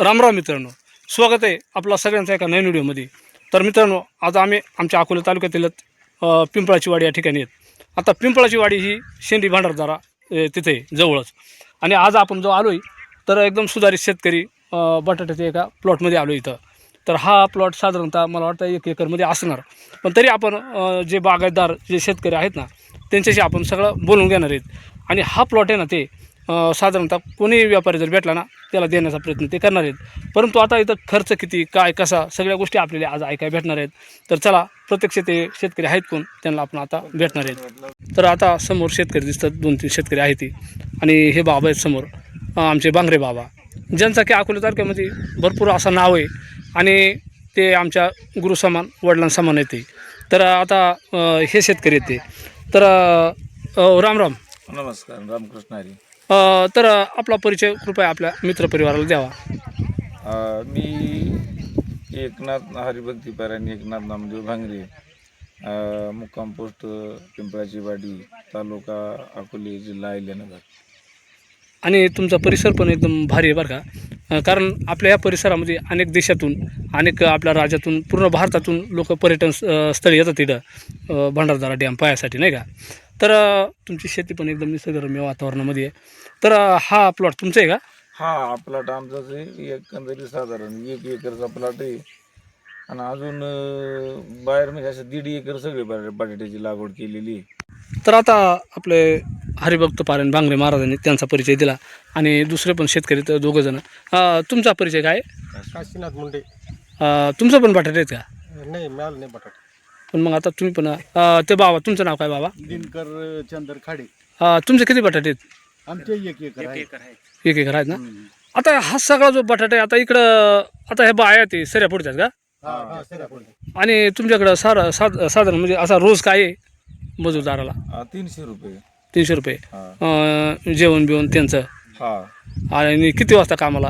रामराम मित्रांनो, स्वागत आहे आपला सगळ्यांचा एका नवीन व्हिडिओमध्ये. तर मित्रांनो, आज आम्ही आमच्या अकोला तालुक्यातील पिंपळाची वाडी या ठिकाणी आहेत. आता पिंपळाची वाडी ही शेंडी भांडारदारा तिथे आहे जवळच. आणि आज आपण जो आलो आहे तर एकदम सुधारित शेतकरी बटाट्याच्या एका प्लॉटमध्ये आलो इथं. तर हा प्लॉट साधारणतः मला वाटतं 1 एकरमध्ये असणार. पण तरी आपण जे बागायतदार जे शेतकरी आहेत ना त्यांच्याशी आपण सगळं बोलून घेणार आहेत. आणि हा प्लॉट आहे ना ते साधारणतः कोणी व्यापारी जर भेटला ना त्याला देण्याचा प्रयत्न ते करणार आहेत. परंतु आता इथं खर्च किती काय कसा सगळ्या गोष्टी आपल्याला आज ऐकायला भेटणार आहेत. तर चला, प्रत्यक्ष ते शेतकरी आहेत कोण त्यांना आपण आता भेटणार आहेत. तर आता समोर शेतकरी दिसतात, 2-3 शेतकरी आहेत ती. आणि हे बाबा आहेत समोर, आमचे बांगरे बाबा, ज्यांचा की अकोला तालुक्यामध्ये भरपूर असं नाव आहे आणि ते आमच्या गुरुसमान वडिलांसमान येते. तर आता हे शेतकरी येते. तर राम राम. नमस्कार, रामकृष्ण हरी. तर आपला परिचय कृपया आपल्या मित्रपरिवाराला द्यावा. मी एकनाथ हरिभक्ती पारायण एकनाथ नामदेव भांगरे, मुक्काम पोस्ट पिंपळाची वाडी, तालुका अकोले, जिल्हा अहिल्यानगर. आणि तुमचा परिसर पण एकदम भारी आहे बरं का. कारण आपल्या या परिसरामध्ये अनेक देशातून अनेक आपल्या राज्यातून पूर्ण भारतातून लोक पर्यटन स्थळी येतात तिथं भंडारदरा डॅम पाहायसाठी नाही का. तर तुमची शेती पण एकदम निसर्गरम्य वातावरणामध्ये आहे. तर हा प्लॉट तुमचा आहे का? हा प्लॉट आमचाच आहे. एकंदरीत साधारण 1 एकरचा प्लॉट आहे. आणि अजून बाहेर म्हणजे असं 1.5 एकर सगळे बटाट्याची लागवड केलेली आहे. तर आता आपले हरिभक्त पारायण बांगरे महाराजांनी त्यांचा परिचय दिला आणि दुसरे पण शेतकरी तर 2 जण. तुमचा परिचय काय? काशीनाथ मुंडे. तुमचं पण बटाटे आहेत का? नाही, मिळालं नाही बटाटा. पण मग आता तुम्ही पण ते बाबा, तुमचं नाव काय बाबा? दिनकर चंदर खाडे. तुमचे किती बटाटे आहेत? आमचे 1 एकर आहे. 1 एकर आहेत ना. आता हा सगळा जो बटाटा आहे आता इकडं आता ह्या बाया ते सऱ्या पुढच्यात का? हा, सेरापुरी. आणि तुमच्याकडं साधारण म्हणजे असा रोज काय आहे मजूरदाराला? 300 रुपये. 300 रुपये. हा जेवण बिवण त्यांचं. हा आणि किती वाजता कामाला?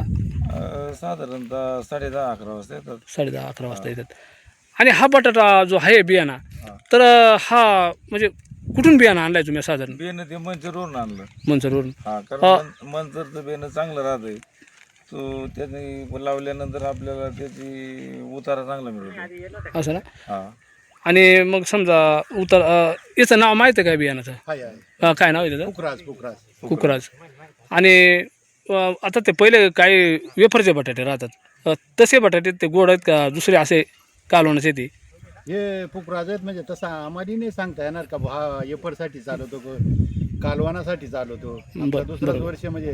साधारणतः 10:30-11 वाजता येतात. 10:30-11 वाजता येतात. आणि हा बटाटा जो आहे बियाणा, हा. तर हा म्हणजे कुठून बियाणा आणलाय तुम्ही साधारण? बेनं ते मंचरवरून आणलं. मंचरवरून. हा, कारण मंचरचं बेनं चांगलं राहतंय. तो त्याने लावल्यानंतर आपल्याला त्याची उतारा चांगला मिळतो. असं ना. हा. आणि मग समजा याचं नाव माहिती आहे का बियाणाचं? हाय आहे. काय नाव आहे त्याचं? कुकराज. कुकराज. आणि आता ते पहिले काही वेफरचे बटाटे राहतात, तसे बटाटे ते गोड आहेत का दुसरे असे कालवणाचे ते? हे पुकराज आहेत. म्हणजे तसा आम्हाला नाही सांगता येणार का हा एफरसाठी चालवतो कालवानासाठी चालवतो. आमचा दुसरंच वर्ष म्हणजे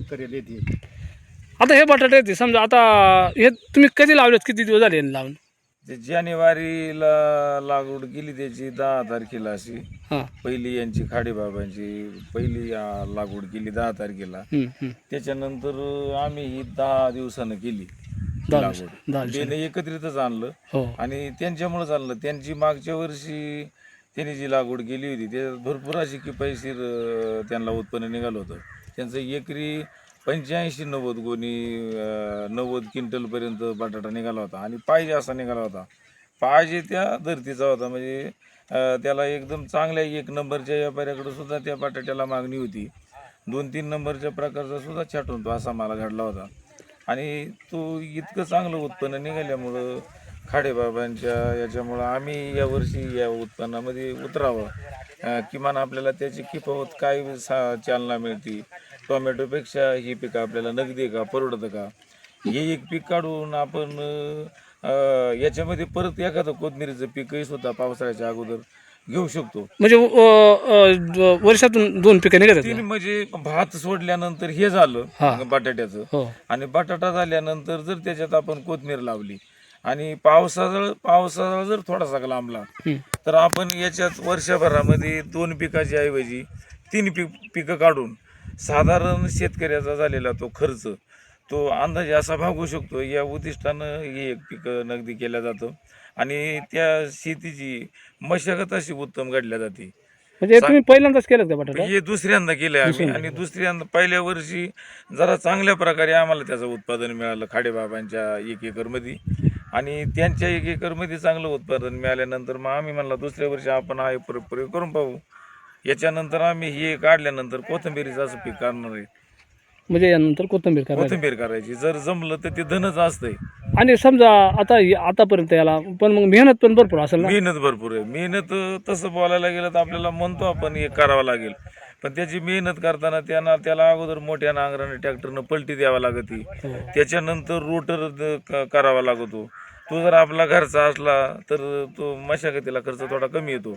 करेल येते. आता हे बटाटे ते समजा आता हे तुम्ही कधी लावलेत, किती दिवस झाले लावून? ते जानेवारीला लागवड केली त्याची 10 तारखेला अशी. हां. पहिली यांची खाडेबाबांची पहिली लागवड केली 10 तारखेला. त्याच्यानंतर आम्ही ही 10 दिवसानं केली 10 लागवड. बेनं एकत्रितच आणलं. हो. आणि त्यांच्यामुळेच आणलं. त्यांची मागच्या वर्षी त्यांनी जी लागवड केली होती त्यात भरपूर अशी किफायतशीर त्यांना उत्पन्न निघालं होतं. त्यांचं एकरी 85-90 गोणी 90 क्विंटलपर्यंत बटाटा निघाला होता. आणि पाहिजे असा निघाला होता. पाहिजे त्या धर्तीचा होता. म्हणजे त्याला एकदम चांगल्या 1 नंबरच्या व्यापाऱ्याकडे सुद्धा त्या बटाट्याला मागणी होती. 2-3 नंबरच्या प्रकारचा सुद्धा छाटून तो असा माल घडला होता. आणि तो इतकं चांगलं उत्पन्न निघाल्यामुळं खाडेबाबांच्या याच्यामुळं आम्ही यावर्षी या उत्पन्नामध्ये उतरावं. किमान आपल्याला त्याची किफावत काय चालना मिळते. टोमॅटोपेक्षा ही पिकं आपल्याला नगदी का परवडतं का, हे एक पीक काढून आपण याच्यामध्ये परत एखादं कोथिंबीरीचं पीकही सुद्धा पावसाळ्याच्या अगोदर घेऊ शकतो. म्हणजे वर्षातून 2 पिकं निघतात. 3 म्हणजे भात सोडल्यानंतर हे झालं बटाट्याचं. हो. आणि बटाटा झाल्यानंतर जर त्याच्यात आपण कोथिंबीर लावली आणि पावसाळा जर थोडासा लांबला तर आपण याच्यात वर्षभरामध्ये 2 पिकाच्या ऐवजी 3 पिकं काढून साधारण शेतकऱ्याचा झालेला तो खर्च तो अंदाजे असा भागू शकतो. या उद्दिष्टानं हे एक पिकं नगदी केलं जातं. आणि त्या शेतीची मशागत अशी उत्तम घडल्या जाते. म्हणजे तुम्ही पहिल्यांदाच केलं का बटाटा? हे दुसऱ्यांदा केलंय आम्ही. आणि दुसऱ्यांदा पहिल्या वर्षी जरा चांगल्या प्रकारे आम्हाला त्याचं उत्पादन मिळालं खाडेबाबांच्या 1 एकरमध्ये. आणि त्यांच्या 1 एकरमध्ये चांगलं उत्पादन मिळाल्यानंतर मग आम्ही म्हणला दुसऱ्या वर्षी आपण हा प्रयोग करून पाहू. याच्यानंतर आम्ही हे काढल्यानंतर कोथिंबीरीचं असं पीक काढणार आहे. म्हणजे यानंतर कोथिंबीर करायची. कोथिंबीर करायची. जर जमलं तर ते धनच असतंय. आणि समजा आता आतापर्यंत याला पण मग मेहनत पण भरपूर असेल ना. मेहनत भरपूर आहे. मेहनत तसं बोलायला गेलं तर आपल्याला म्हणतो आपण हे करावं लागेल, पण त्याची मेहनत करताना त्याला अगोदर मोठ्या नांगराने ट्रॅक्टरनं पलटी द्यावा लागते. त्याच्यानंतर रोटर करावा लागतो. तो जर आपला घरचा असला तर तो मशागतीला खर्च थोडा कमी येतो.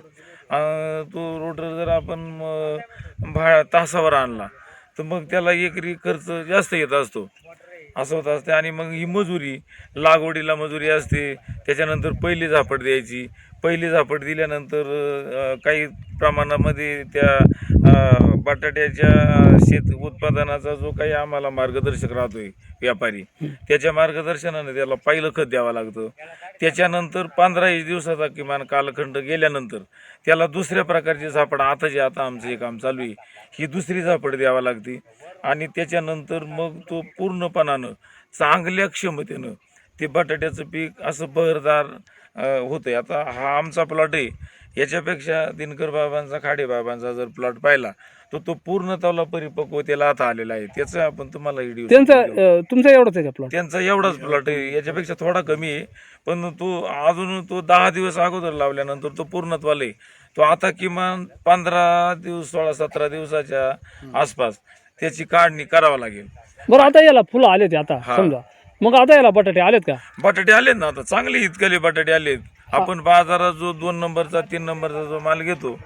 तो रोटर जर आपण तासावर आणला तर मग त्याला एकरी खर्च जास्त येत असतो. असं होत असते. आणि मग ही मजुरी, लागवडीला मजुरी असते. त्याच्यानंतर पहिली झापड द्यायची. पहिली झापड दिल्यानंतर काही प्रमाणामध्ये त्या बटाट्याच्या शेत उत्पादनाचा जो काही आम्हाला मार्गदर्शक राहतोय व्यापारी, त्याच्या मार्गदर्शनाने त्याला पहिलं खत द्यावं लागतं. त्याच्यानंतर 15 दिवसाचा किमान कालखंड गेल्यानंतर त्याला दुसऱ्या प्रकारची झापड, आता आमचं हे काम चालू आहे, ही दुसरी झापड द्यावा लागते. आणि त्याच्यानंतर मग तो पूर्णपणानं चांगल्या क्षमतेनं ते बटाट्याचं पीक असं बहरदार होतंय. आता हा आमचा प्लॉट आहे, याच्यापेक्षा दिनकर बाबांचा, खाडे बाबांचा जर प्लॉट पाहिला तर तो पूर्णतःला परिपक्वतेला आता आलेला आहे. त्याचं आपण तुम्हाला व्हिडिओ, तुमचा एवढाच आहे का प्लॉट? त्यांचा एवढाच प्लॉट आहे, याच्यापेक्षा थोडा कमी आहे. पण तो 10 दिवस अगोदर लावल्यानंतर तो पूर्णत्वाला आहे. तो आता किमान 15 दिवस, 16-17 दिवसाच्या आसपास त्याची काढणी करावं लागेल. बरं, आता याला फुलं आलेत आता समजा, मग आता याला बटाटे आलेत का? बटाटे आलेत ना, आता चांगले इतकले बटाटे आलेत. आपण बाजारात जो 2 नंबरचा 3 नंबरचा जो माल घेतो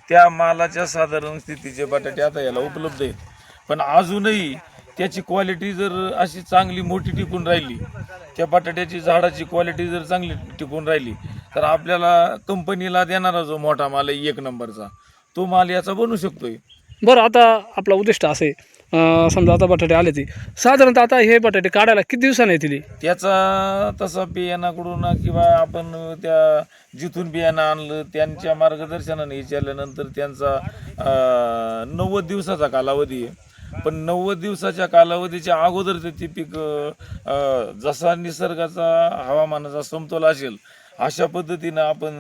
त्या मालाच्या साधारण स्थितीचे बटाटे आता याला उपलब्ध आहेत. पण अजूनही त्याची क्वालिटी जर अशी चांगली मोठी टिकून राहिली, त्या बटाट्याची झाडाची क्वालिटी जर चांगली टिकून राहिली तर आपल्याला कंपनीला देणारा जो मोठा माल आहे 1 नंबरचा, तो माल याचा बनू शकतोय. बरं, आता आपला उद्दिष्ट असे समजा आता बटाटे आले ती साधारणतः आता हे बटाटे काढायला किती दिवसांनी येतील? त्याचा तसा बियाणाकडून किंवा आपण त्या जिथून बियाणं आणलं त्यांच्या मार्गदर्शनाने विचारल्यानंतर त्यांचा 90 दिवसाचा कालावधी आहे. पण 90 दिवसाच्या कालावधीच्या अगोदर ते पीक जसा निसर्गाचा, हवामानाचा समतोल असेल अशा पद्धतीनं आपण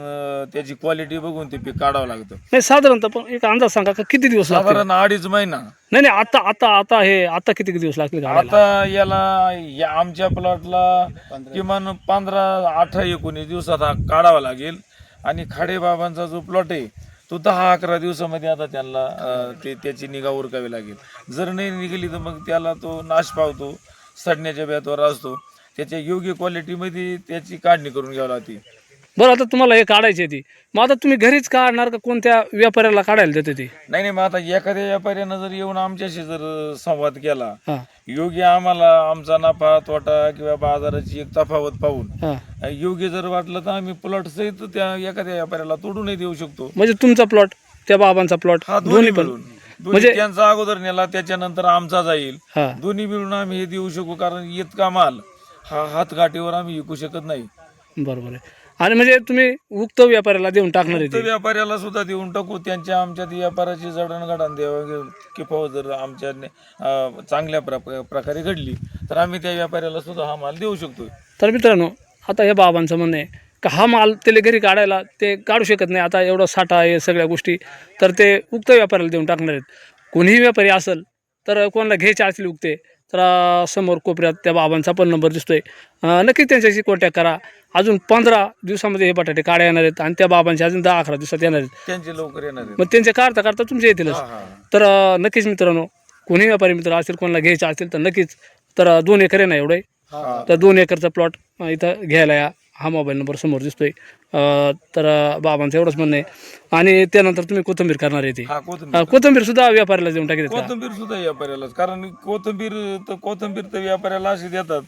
त्याची क्वालिटी बघून ते पीक काढावं लागतं. नाही, साधारणतः पण एक अंदाज सांगा का किती दिवस लागतील? साधारण 2.5 महिना. नाही, आता किती दिवस लागतील काढायला? आता या आमच्या प्लॉटला किमान 15-18-19 दिवसात हा काढावा लागेल. आणि खाडे बाबांचा जो प्लॉट आहे तो 10-11 दिवसामध्ये आता त्यांना त्याची निगा उरकावी लागेल. जर नाही निघाली तर मग त्याला तो नाश पावतो, सडण्याच्या बेतावर असतो. त्याच्या योग्य क्वालिटीमध्ये त्याची काढणी करून घ्यावी लागते. बरं, आता तुम्हाला हे काढायची ती, मग आता तुम्ही घरीच काढणार का कोणत्या व्यापाऱ्याला काढायला देते ती? नाही, मग आता एखाद्या व्यापाऱ्यानं जर येऊन आमच्याशी जर संवाद केला, हां योग्य आम्हाला आमचा नफा तोटा किंवा बाजाराची एक तफावत पाहून हां योग्य जर वाटलं तर आम्ही प्लॉट सहित त्या एखाद्या व्यापाऱ्याला तोडूनही देऊ शकतो. म्हणजे तुमचा प्लॉट, त्या बाबांचा प्लॉट, हा, दोन्ही मिळून. म्हणजे त्यांचा अगोदर नेला, त्याच्यानंतर आमचा जाईल. हां, दोन्ही मिळून आम्ही हे देऊ शकू. कारण इतका माल हा हातगाठीवर आम्ही विकू शकत नाही. बरोबर आहे. आणि म्हणजे तुम्ही उक्त व्यापाऱ्याला देऊन टाकणार आहे तर ते? व्यापाऱ्याला सुद्धा देऊन टाकू. आमच्यात व्यापाराची जडणघडण देवाण किंवा जर आमच्या चांगल्या प्रकारे घडली तर आम्ही त्या व्यापाऱ्याला सुद्धा हा माल देऊ शकतो. तर मित्रांनो, आता हे बाबांचं म्हणणं आहे का हा माल त्याला घरी काढायला ते काढू शकत नाही, आता एवढा साठा आहे सगळ्या गोष्टी, तर ते उक्त व्यापाऱ्याला देऊन टाकणार आहेत. कोणीही व्यापारी असेल तर कोणाला घ्यायचे असले उक्ते तर समोर कोपऱ्यात त्या बाबांचा पण नंबर दिसतोय, नक्की त्यांच्याशी कॉन्टॅक्ट करा. अजून 15 दिवसामध्ये हे बटाटे काढा येणार आहेत आणि त्या बाबांचे अजून 10-11 दिवसात येणार आहेत. त्यांचे लवकर येणार आहेत. मग त्यांचे काढता तुमचे येतीलच. तर नक्कीच मित्रांनो, कोणी व्यापारी मित्र असेल, कोणाला घ्यायचं असेल तर नक्कीच, तर 2 एकर आहे ना एवढं, तर 2 एकरचा प्लॉट इथं घ्यायला या. हा मोबाईल नंबर समोर दिसतोय. तर बाबांचं एवढंच म्हणणं आहे. आणि त्यानंतर तुम्ही कोथिंबीर करणार आहे ती, कोथिंबीर सुद्धा व्यापाऱ्याला देऊन टाकेल? कोथिंबीर सुद्धा व्यापाऱ्यालाच. कारण कोथिंबीर तर व्यापाऱ्याला अशी देतात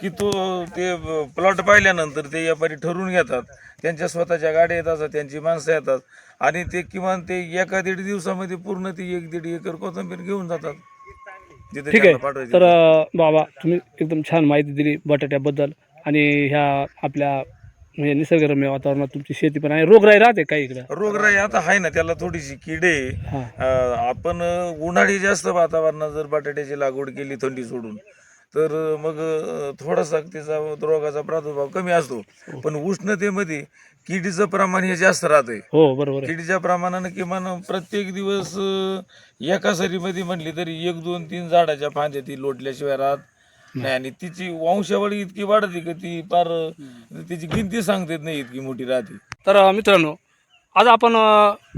की ते प्लॉट पाहिल्यानंतर ते व्यापारी ठरवून घेतात. त्यांच्या स्वतःच्या गाड्या येतात, त्यांची माणसं येतात आणि ते किमान ते 1-1.5 दिवसामध्ये पूर्ण ती 1-1.5 एकर कोथिंबीर घेऊन जातात. ठीक आहे. तर बाबा, तुम्ही एकदम छान माहिती दिली बटाट्याबद्दल आणि ह्या आपल्या म्हणजे निसर्गरम्य वातावरणात तुमची शेती पण आहे. रोगराई राहते काही इकडे? रोगराई आता आहे ना, त्याला थोडीशी किडे. आपण उन्हाळी जास्त वातावरणात जर बटाट्याची लागवड केली थंडी सोडून तर मग थोडासा त्याचा रोगाचा प्रादुर्भाव कमी असतो. पण उष्णतेमध्ये किडीचं प्रमाण हे जास्त राहतंय. हो बरोबर आहे. किडीच्या प्रमाणानं किमान प्रत्येक दिवस एका सरीमध्ये म्हणली तरी 1, 2, 3 झाडाच्या फांद्या ती लोटल्याशिवाय राहत नाही. आणि तिची वंशावळी इतकी वाढते की ती फार तिची गिनती सांगता येत नाही, इतकी मोठी राहते. तर मित्रांनो, आज आपण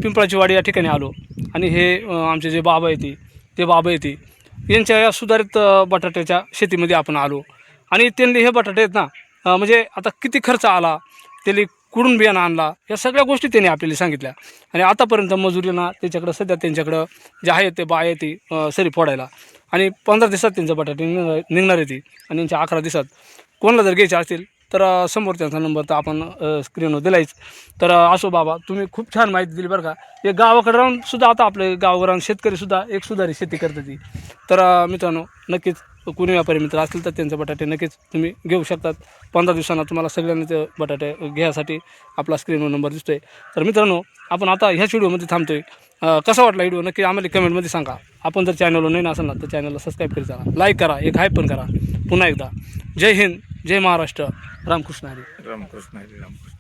पिंपळाची वाडी या ठिकाणी आलो आणि हे आमचे जे बाबा येते ते बाबा येते यांच्या या सुधारित बटाट्याच्या शेतीमध्ये आपण आलो आणि त्यांनी हे बटाटे आहेत ना म्हणजे आता किती खर्च आला, त्यांनी कुठून बियाणं आणला, या सगळ्या गोष्टी त्यांनी आपल्याला सांगितल्या. आणि आतापर्यंत मजुरीना त्याच्याकडं सध्या त्यांच्याकडं जे आहे ते बाय येते सरी फोडायला आणि 15 दिवसात त्यांचं बटाटे निघणार येते आणि यांच्या 11 दिवसात कोणाला जर घ्यायचे असतील तर समोर त्यांचा नंबर तर आपण स्क्रीनवर दिलायच. तर असो बाबा, तुम्ही खूप छान माहिती दिली बरं का. हे गावाकडे राहून सुद्धा आता आपले गावाकडे शेतकरीसुद्धा एक सुधारित शेती करतात ती. तर मित्रांनो, नक्कीच कोणी व्यापारी मित्र असतील तर त्यांचे बटाटे नक्कीच तुम्ही घेऊ शकतात. 15 दिवसांना तुम्हाला सगळ्यांना ते बटाटे घ्यायसाठी आपला स्क्रीनवर नंबर दिसतो आहे. तर मित्रांनो, आपण आता ह्याच व्हिडिओमध्ये थांबतो आहे. कसा वाटला व्हिडिओ नक्की आम्हाला कमेंटमध्ये सांगा. आपण जर चॅनलवर नाही असेल ना तर चॅनलला सबस्क्राईब करीत जा, लाईक करा, एक हाईप पण करा. पुन्हा एकदा जय हिंद, जय महाराष्ट्र, रामकृष्ण हरी. रामकृष्ण हरी, रामकृष्ण.